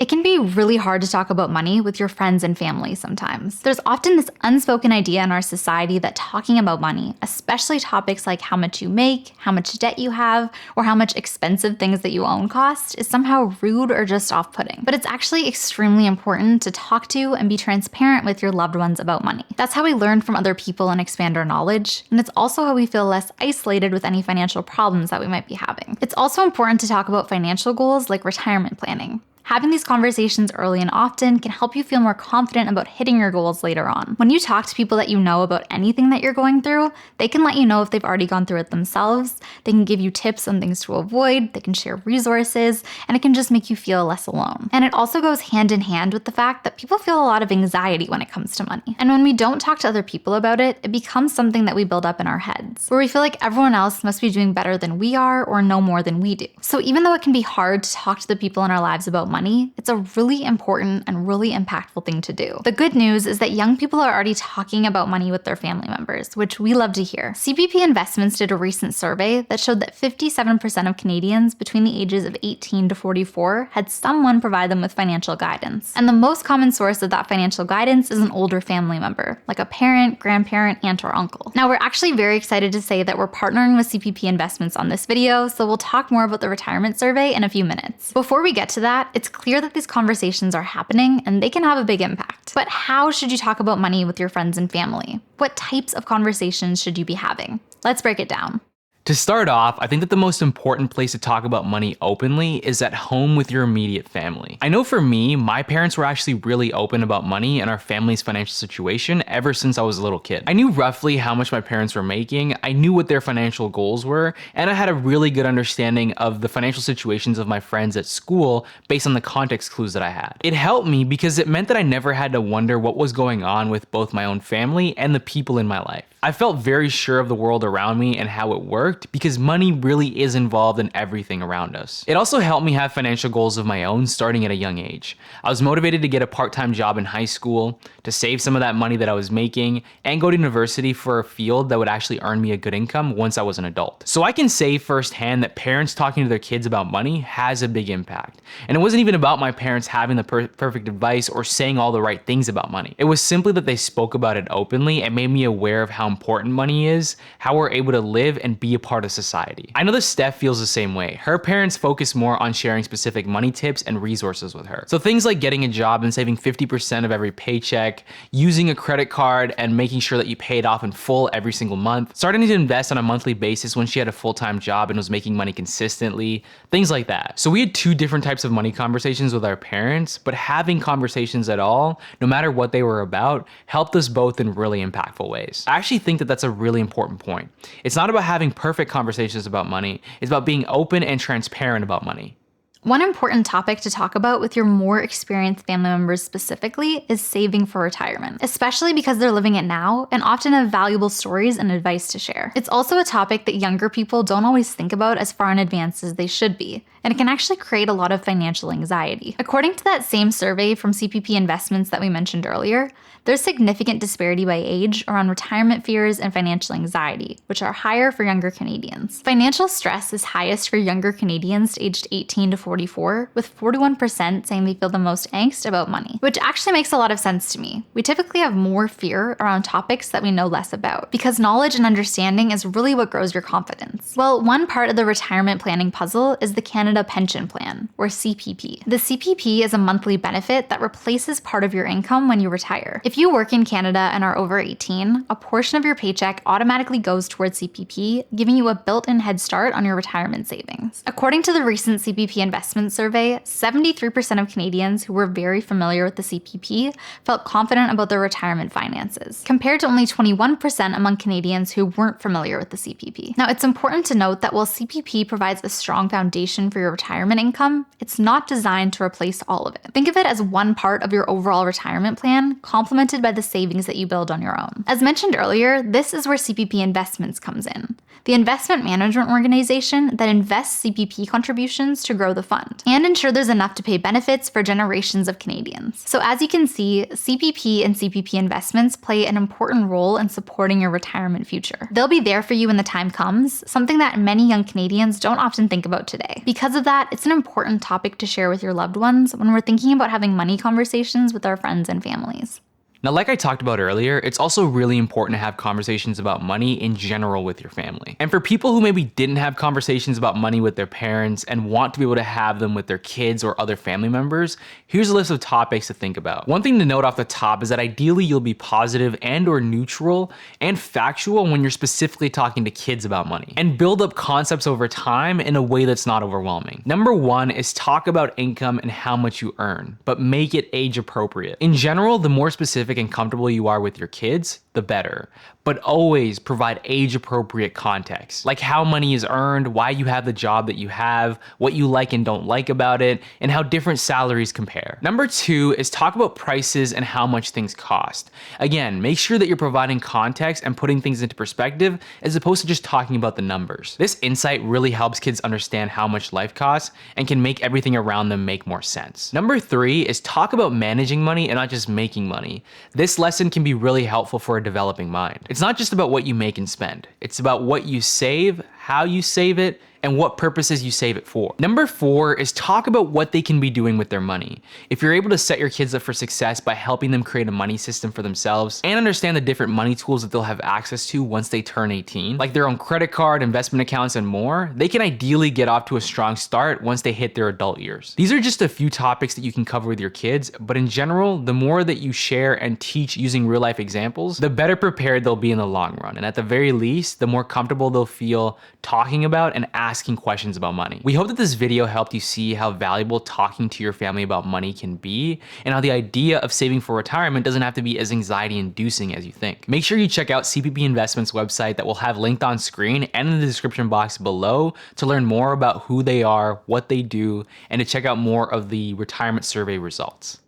It can be really hard to talk about money with your friends and family sometimes. There's often this unspoken idea in our society that talking about money, especially topics like how much you make, how much debt you have, or how much expensive things that you own cost, is somehow rude or just off-putting. But it's actually extremely important to talk to and be transparent with your loved ones about money. That's how we learn from other people and expand our knowledge, and it's also how we feel less isolated with any financial problems that we might be having. It's also important to talk about financial goals like retirement planning. Having these conversations early and often can help you feel more confident about hitting your goals later on. When you talk to people that you know about anything that you're going through, they can let you know if they've already gone through it themselves, they can give you tips on things to avoid, they can share resources, and it can just make you feel less alone. And it also goes hand in hand with the fact that people feel a lot of anxiety when it comes to money. And when we don't talk to other people about it, it becomes something that we build up in our heads, where we feel like everyone else must be doing better than we are or know more than we do. So even though it can be hard to talk to the people in our lives about money, it's a really important and really impactful thing to do. The good news is that young people are already talking about money with their family members, which we love to hear. CPP Investments did a recent survey that showed that 57% of Canadians between the ages of 18 to 44 had someone provide them with financial guidance. And the most common source of that financial guidance is an older family member, like a parent, grandparent, aunt, or uncle. Now, we're actually very excited to say that we're partnering with CPP Investments on this video, so we'll talk more about the retirement survey in a few minutes. Before we get to that, it's clear that these conversations are happening and they can have a big impact. But how should you talk about money with your friends and family? What types of conversations should you be having? Let's break it down. To start off, I think that the most important place to talk about money openly is at home with your immediate family. I know for me, my parents were actually really open about money and our family's financial situation ever since I was a little kid. I knew roughly how much my parents were making, I knew what their financial goals were, and I had a really good understanding of the financial situations of my friends at school based on the context clues that I had. It helped me because it meant that I never had to wonder what was going on with both my own family and the people in my life. I felt very sure of the world around me and how it worked because money really is involved in everything around us. It also helped me have financial goals of my own starting at a young age. I was motivated to get a part-time job in high school, to save some of that money that I was making, and go to university for a field that would actually earn me a good income once I was an adult. So I can say firsthand that parents talking to their kids about money has a big impact. And it wasn't even about my parents having the perfect advice or saying all the right things about money. It was simply that they spoke about it openly and made me aware of how important money is, how we're able to live and be a part of society. I know that Steph feels the same way. Her parents focus more on sharing specific money tips and resources with her. So things like getting a job and saving 50% of every paycheck, using a credit card and making sure that you pay it off in full every single month, starting to invest on a monthly basis when she had a full-time job and was making money consistently, things like that. So we had two different types of money conversations with our parents, but having conversations at all, no matter what they were about, helped us both in really impactful ways. I actually think that that's a really important point. It's not about having perfect conversations about money, it's about being open and transparent about money. One important topic to talk about with your more experienced family members specifically is saving for retirement, especially because they're living it now and often have valuable stories and advice to share. It's also a topic that younger people don't always think about as far in advance as they should be, and it can actually create a lot of financial anxiety. According to that same survey from CPP Investments that we mentioned earlier, there's significant disparity by age around retirement fears and financial anxiety, which are higher for younger Canadians. Financial stress is highest for younger Canadians aged 18 to 44, with 41% saying they feel the most angst about money, which actually makes a lot of sense to me. We typically have more fear around topics that we know less about, because knowledge and understanding is really what grows your confidence. Well, one part of the retirement planning puzzle is the Canada Pension Plan, or CPP. The CPP is a monthly benefit that replaces part of your income when you retire. If you work in Canada and are over 18, a portion of your paycheck automatically goes towards CPP, giving you a built-in head start on your retirement savings. According to the recent CPP Investments survey, 73% of Canadians who were very familiar with the CPP felt confident about their retirement finances, compared to only 21% among Canadians who weren't familiar with the CPP. Now, it's important to note that while CPP provides a strong foundation for your retirement income, it's not designed to replace all of it. Think of it as one part of your overall retirement plan, complemented by the savings that you build on your own. As mentioned earlier, this is where CPP Investments comes in, the investment management organization that invests CPP contributions to grow the fund, and ensure there's enough to pay benefits for generations of Canadians. So as you can see, CPP and CPP Investments play an important role in supporting your retirement future. They'll be there for you when the time comes, something that many young Canadians don't often think about today. Because of that, it's an important topic to share with your loved ones when we're thinking about having money conversations with our friends and families. Now, like I talked about earlier, it's also really important to have conversations about money in general with your family. And for people who maybe didn't have conversations about money with their parents and want to be able to have them with their kids or other family members, here's a list of topics to think about. One thing to note off the top is that ideally you'll be positive and or neutral and factual when you're specifically talking to kids about money, and build up concepts over time in a way that's not overwhelming. Number one is talk about income and how much you earn, but make it age appropriate. In general, the more specific and comfortable you are with your kids, the better. But always provide age-appropriate context, like how money is earned, why you have the job that you have, what you like and don't like about it, and how different salaries compare. Number two is talk about prices and how much things cost. Again, make sure that you're providing context and putting things into perspective as opposed to just talking about the numbers. This insight really helps kids understand how much life costs and can make everything around them make more sense. Number three is talk about managing money and not just making money. This lesson can be really helpful for a developing mind. It's not just about what you make and spend. It's about what you save, how you save it, and what purposes you save it for. Number four is talk about what they can be doing with their money. If you're able to set your kids up for success by helping them create a money system for themselves and understand the different money tools that they'll have access to once they turn 18, like their own credit card, investment accounts, and more, they can ideally get off to a strong start once they hit their adult years. These are just a few topics that you can cover with your kids, but in general, the more that you share and teach using real life examples, the better prepared they'll be in the long run. And at the very least, the more comfortable they'll feel talking about and asking questions about money. We hope that this video helped you see how valuable talking to your family about money can be, and how the idea of saving for retirement doesn't have to be as anxiety inducing as you think. Make sure you check out CPP Investments website that we'll have linked on screen and in the description box below to learn more about who they are, what they do, and to check out more of the retirement survey results.